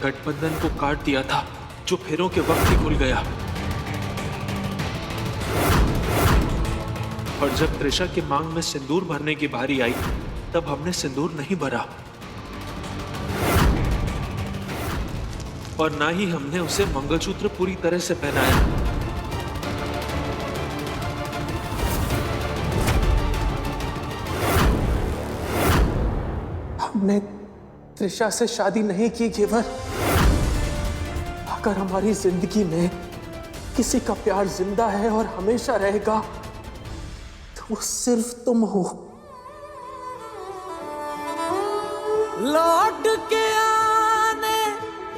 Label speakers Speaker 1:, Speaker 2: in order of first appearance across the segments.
Speaker 1: गठबंधन को काट दिया था जो फेरों के वक्त ही खुल गया। और जब त्रिशा की मांग में सिंदूर भरने की बारी आई तब हमने सिंदूर नहीं भरा और ना ही हमने उसे मंगलसूत्र पूरी तरह से पहनाया। हमने त्रिशा से शादी नहीं की केवल। अगर हमारी जिंदगी में किसी का प्यार जिंदा है और हमेशा रहेगा तो वो सिर्फ तुम हो।
Speaker 2: लौट के आने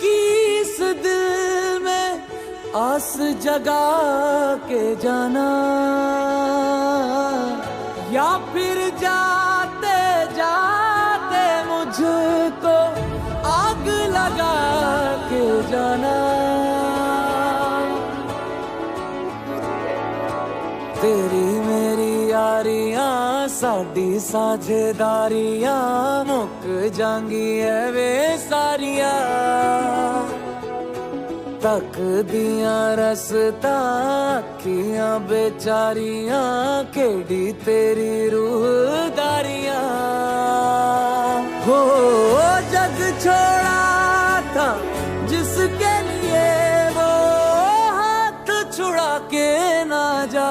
Speaker 2: की इस दिल में आस जगा के जाना, या फिर जाते जाते मुझको आग लगा के जाना। तेरी मेरी यारियां साडी साझेदारियां मुक जांगी है वे सारियां। तक दियां रसता अखियां बेचारियां केड़ी तेरी रूहदारियां। हो जग छोड़ा था जिसके लिए वो हाथ छुड़ा के ना जा।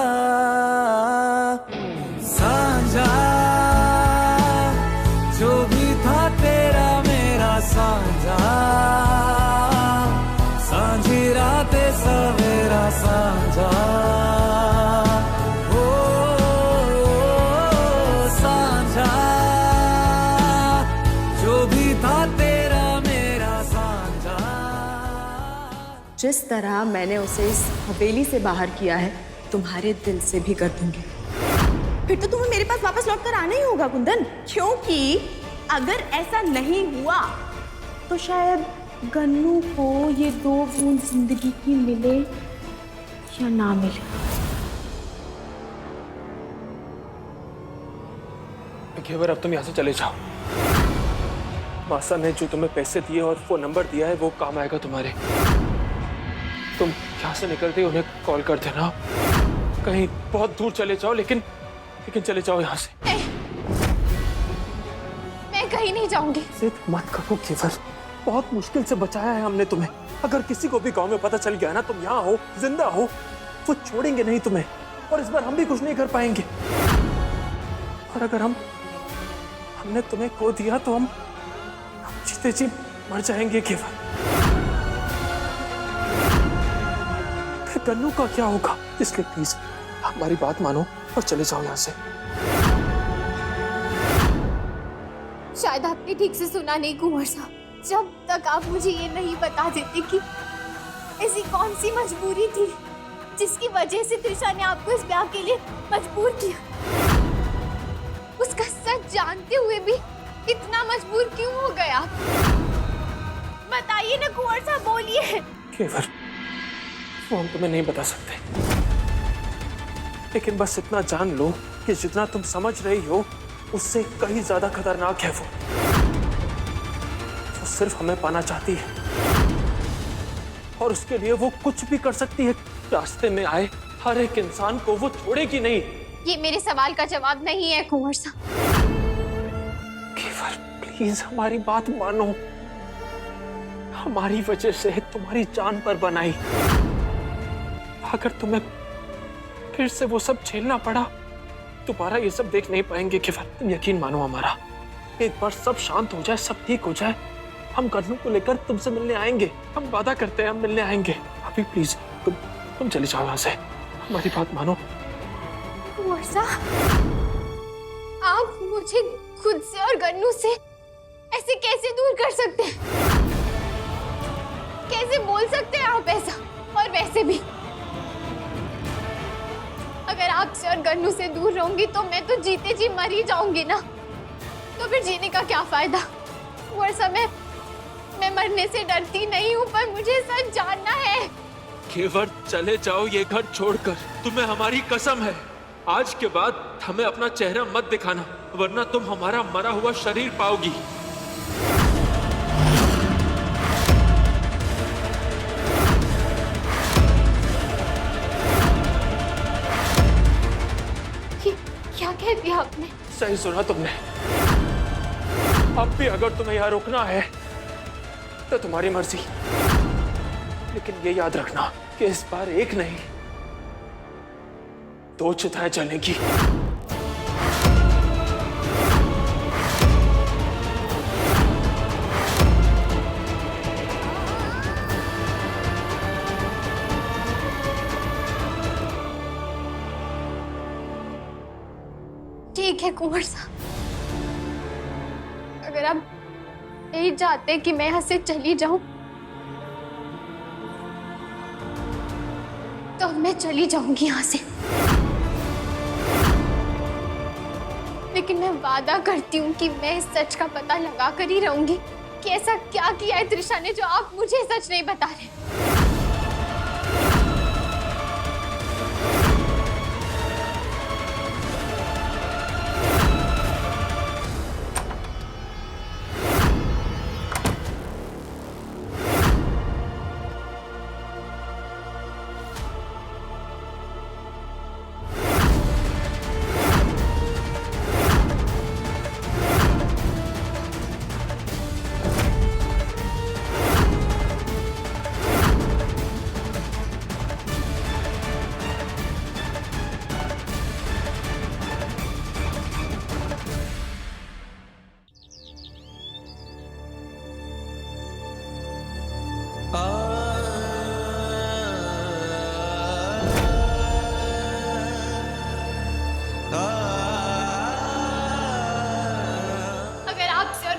Speaker 2: साझा जो भी था तेरा मेरा साझा, सांझी राते सवेरा साझा। ओ साझा जो भी था तेरा मेरा साझा।
Speaker 3: जिस तरह मैंने उसे इस हवेली से बाहर किया है तुम्हारे दिल से भी कर दूंगी। फिर तो तुम्हें मेरे पास वापस लौट कर आना ही होगा कुंदन, क्योंकि अगर ऐसा नहीं हुआ तो शायद गन्नू को ये 2 बूंद जिंदगी की मिले या ना मिले।
Speaker 1: घेवर अब तुम यहाँ से चले जाओ। मासा ने जो तुम्हें पैसे दिए और वो नंबर दिया है वो काम आएगा तुम्हारे। तुम यहाँ से निकलते ही उन्हें कॉल कर देना। कहीं बहुत दूर चले जाओ, लेकिन चले जाओ यहाँ से।
Speaker 4: मैं कहीं नहीं जाऊंगी।
Speaker 1: जिद मत करो केवल, बहुत मुश्किल से बचाया है हमने तुम्हें। अगर किसी को भी गांव में पता चल गया ना तुम यहाँ हो, जिंदा हो, वो छोड़ेंगे नहीं तुम्हें और इस बार हम भी कुछ नहीं कर पाएंगे। और अगर हमने तुम्हें खो दिया तो हम जीते जी मर जाएंगे केवल। फिर गन्नू का क्या होगा? इसलिए प्लीज हमारी बात मानो और चले जाओ यहाँ से।
Speaker 4: शायद आपने ठीक से सुना नहीं कुंवर साहब। जब तक आप मुझे ये नहीं बता देते कि ऐसी कौन सी मजबूरी थी जिसकी वजह से त्रिशा ने आपको इस ब्याह के लिए मजबूर किया, उसका सच जानते हुए भी इतना मजबूर क्यों हो गया? बताइए ना कुंवर साहब, बोलिए।
Speaker 1: केवल वो हम तुम्हें नहीं बता सकते, लेकिन बस इतना जान लो कि जितना तुम समझ रही हो उससे कहीं ज्यादा खतरनाक है वो। सिर्फ हमें पाना चाहती है और उसके लिए वो कुछ भी कर सकती है। रास्ते में आए हर एक इंसान को वो छोड़ेगी नहीं।
Speaker 4: ये मेरे सवाल का जवाब नहीं है कुंवर साहब।
Speaker 1: केवल प्लीज हमारी बात मानो। हमारी वजह से तुम्हारी जान पर बनाई। अगर तुम्हें फिर से वो सब झेलना पड़ा दोबारा ये सब देख नहीं पाएंगे केवल। तुम यकीन मानो हमारा, एक बार सब शांत हो जाए, सब ठीक हो जाए, हम गन्नू को लेकर तुमसे मिलने आएंगे। हम वादा करते हैं हम मिलने आएंगे। अभी प्लीज तुम चले जाओ यहाँ से, हमारी बात मानो।
Speaker 4: कुंवर साहब, आप मुझे खुद से और गन्नू से ऐसे कैसे दूर कर सकते हैं? कैसे बोल सकते हैं आप ऐसा? और वैसे भी अगर आपसे और गन्नू से दूर रहूंगी तो मैं तो जीते जी मर ही जाऊंगी ना। तो फिर जीने का क्या फायदा? कुंवर साहब, मैं मरने से डरती नहीं हूँ, पर मुझे सच जानना है।
Speaker 1: केवल चले जाओ ये घर छोड़कर, तुम्हें हमारी कसम है। आज के बाद हमें अपना चेहरा मत दिखाना, वरना तुम हमारा मरा हुआ शरीर पाओगी। सही सुना तुमने। अब भी अगर तुम्हें यहाँ रुकना है तो तुम्हारी मर्जी, लेकिन ये याद रखना कि इस बार एक नहीं 2 चिताएं जलेंगी।
Speaker 4: ठीक है कुंवर साहब, अगर आप नहीं चाहते कि मैं यहाँ से चली जाऊं तो मैं चली जाऊंगी यहाँ से, लेकिन मैं वादा करती हूँ कि मैं इस सच का पता लगा कर ही रहूंगी कि ऐसा क्या किया है त्रिशा ने जो आप मुझे सच नहीं बता रहे।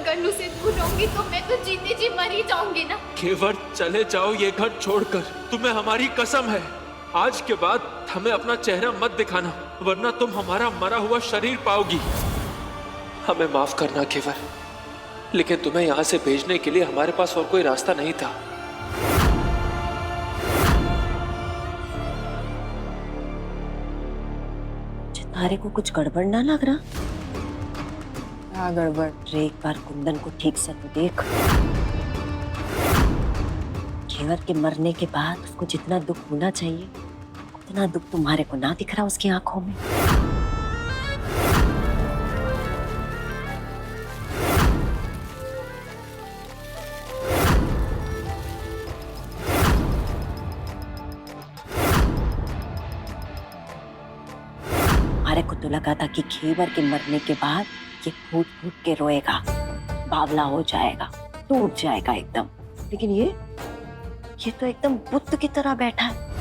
Speaker 4: गन्नू से दूर रहूंगी तो मैं तो जीते जी मर ही जाऊंगी ना।
Speaker 1: केवल चले जाओ ये घर छोड़कर, तुम्हें हमारी कसम है। आज के बाद हमें अपना चेहरा मत दिखाना, वरना तुम हमारा मरा हुआ शरीर पाओगी। हमें माफ करना केवल, लेकिन तुम्हें यहाँ से भेजने के लिए हमारे पास और कोई रास्ता नहीं था।
Speaker 5: चितारे को कुछ गड़बड़ ना लग रहा? क्या गड़बड़? एक बार कुंदन को ठीक से तो देख। घेवर के मरने के बाद उसको जितना दुख होना चाहिए उतना दुख तुम्हारे को ना दिख रहा उसकी आंखों में। हमारे को तो लगा था कि घेवर के मरने के बाद ये फूट फूट के रोएगा, बावला हो जाएगा, टूट जाएगा एकदम, लेकिन ये तो एकदम बुत की तरह बैठा है।